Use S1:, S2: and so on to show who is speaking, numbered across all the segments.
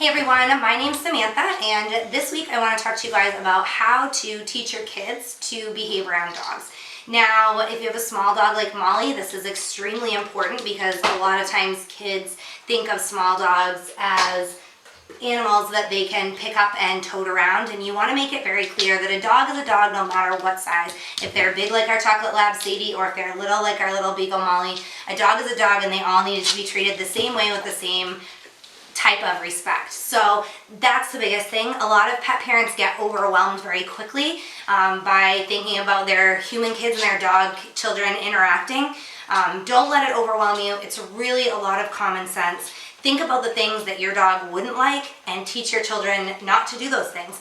S1: Hey everyone, my name's Samantha, and this week I want to talk to you guys about how to teach your kids to behave around dogs. Now, if you have a small dog like Molly, this is extremely important because a lot of times kids think of small dogs as animals that they can pick up and tote around, and you want to make it very clear that a dog is a dog no matter what size. If they're big like our chocolate lab Sadie, or if they're little like our little beagle Molly, a dog is a dog and they all need to be treated the same way with the same type of respect. So that's the biggest thing. A lot of pet parents get overwhelmed very quickly by thinking about their human kids and their dog children interacting. Don't let it overwhelm you. It's really a lot of common sense. Think about the things that your dog wouldn't like and teach your children not to do those things.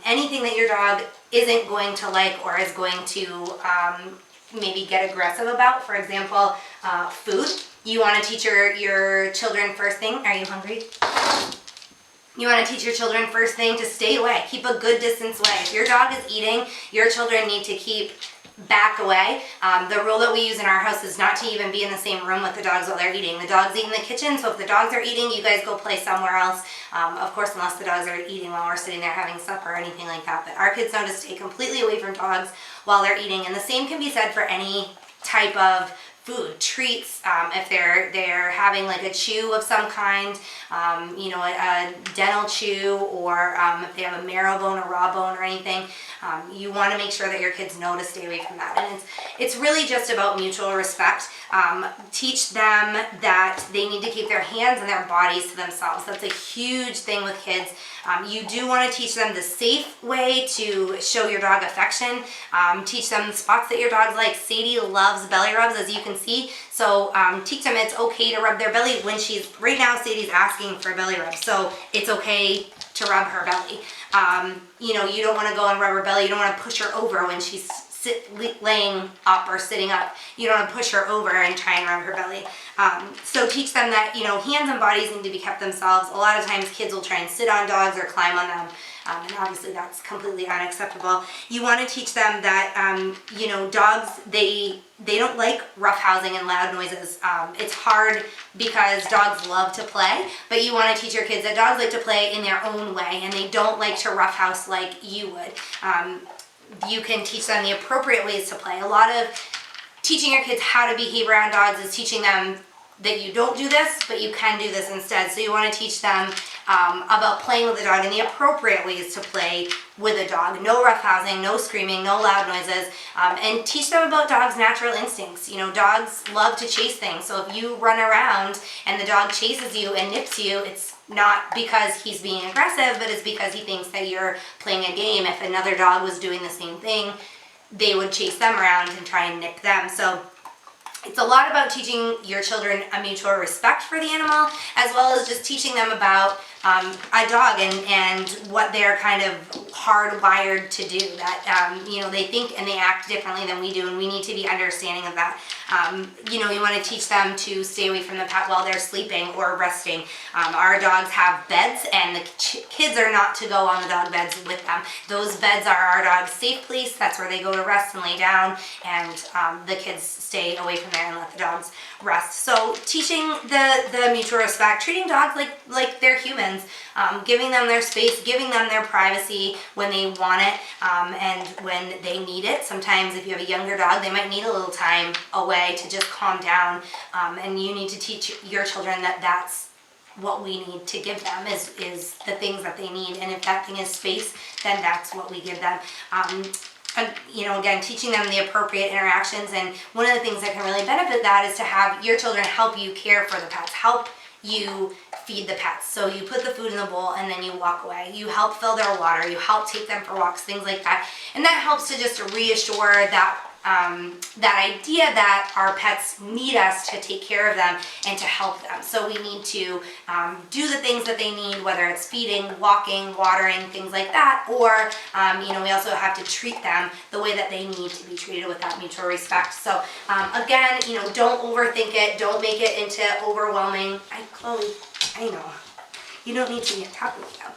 S1: Anything that your dog isn't going to like or is going to maybe get aggressive about, for example, food. You want to teach your children first thing. Are you hungry? You want to teach your children first thing to stay away. Keep a good distance away. If your dog is eating, your children need to keep back away. The rule that we use in our house is not to even be in the same room with the dogs while they're eating. The dogs eat in the kitchen, so if the dogs are eating, you guys go play somewhere else. Of course, unless the dogs are eating while we're sitting there having supper or anything like that. But our kids know to stay completely away from dogs while they're eating. And the same can be said for any type of food, treats, if they're having like a chew of some kind, a dental chew, or if they have a marrow bone, a raw bone, or anything, you want to make sure that your kids know to stay away from that. And it's really just about mutual respect. Teach them that they need to keep their hands and their bodies to themselves. That's a huge thing with kids. You do want to teach them the safe way to show your dog affection. Teach them the spots that your dog's like. Sadie loves belly rubs, as you can see. So teach them it's okay to rub their belly when right now Sadie's asking for a belly rub. So it's okay to rub her belly. You don't want to go and rub her belly. You don't want to push her over when she's laying up or sitting up. You don't want to push her over and try and rub her belly. So teach them that, hands and bodies need to be kept themselves. A lot of times kids will try and sit on dogs or climb on them. And obviously that's completely unacceptable. You want to teach them that, dogs, they don't like roughhousing and loud noises. It's hard because dogs love to play, but you want to teach your kids that dogs like to play in their own way and they don't like to roughhouse like you would. You can teach them the appropriate ways to play. A lot of teaching your kids how to behave around dogs is teaching them that you don't do this, but you can do this instead. So you want to teach them about playing with a dog and the appropriate ways to play with a dog. No roughhousing, no screaming, no loud noises, and teach them about dogs' natural instincts. Dogs love to chase things. So if you run around and the dog chases you and nips you, it's not because he's being aggressive, but it's because he thinks that you're playing a game. If another dog was doing the same thing, they would chase them around and try and nip them. So it's a lot about teaching your children a mutual respect for the animal, as well as just teaching them about a dog and what they're kind of hardwired to do. That they think and they act differently than we do, and we need to be understanding of that. You want to teach them to stay away from the pet while they're sleeping or resting. Our dogs have beds, and the kids are not to go on the dog beds with them. Those beds are our dog's safe place. That's where they go to rest and lay down, and the kids stay away from there and let the dogs rest. So teaching the mutual respect, treating dogs like they're humans, giving them their space, giving them their privacy when they want it and when they need it. Sometimes if you have a younger dog, they might need a little time away to just calm down, and you need to teach your children that that's what we need to give them is the things that they need, and if that thing is space, then that's what we give them. Again, teaching them the appropriate interactions, and one of the things that can really benefit that is to have your children help you care for the pets, help you feed the pets. So you put the food in the bowl and then you walk away. You help fill their water, you help take them for walks, things like that. And that helps to just reassure that idea that our pets need us to take care of them and to help them. So we need to do the things that they need, whether it's feeding, walking, watering, things like that, or we also have to treat them the way that they need to be treated with that mutual respect. So again, don't overthink it, don't make it into overwhelming. Chloe, I know. You don't need to be on top of it now.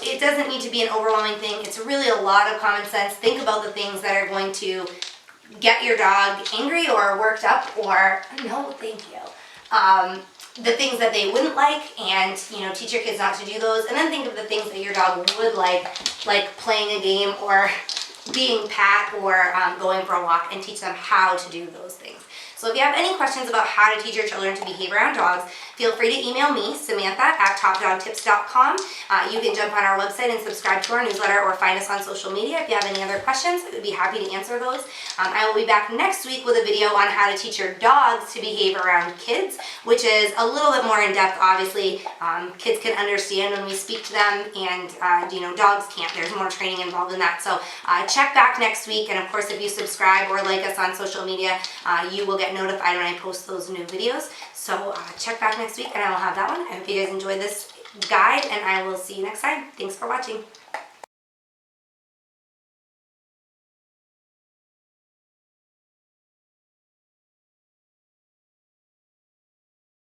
S1: It doesn't need to be an overwhelming thing. It's really a lot of common sense. Think about the things that are going to get your dog angry or worked up or, no, thank you. the things that they wouldn't like, and teach your kids not to do those, and then think of the things that your dog would like playing a game or being pat or going for a walk, and teach them how to do those things. So if you have any questions about how to teach your children to behave around dogs, feel free to email me, Samantha@topdogtips.com. You can jump on our website and subscribe to our newsletter, or find us on social media. If you have any other questions, I would be happy to answer those. I will be back next week with a video on how to teach your dogs to behave around kids, which is a little bit more in depth. Obviously, kids can understand when we speak to them, and dogs can't. There's more training involved in that. So check back next week, and of course, if you subscribe or like us on social media, you will get notified when I post those new videos. So check back next week, and I will have that one. I hope you guys enjoyed this guide, and I will see you next time. Thanks for watching.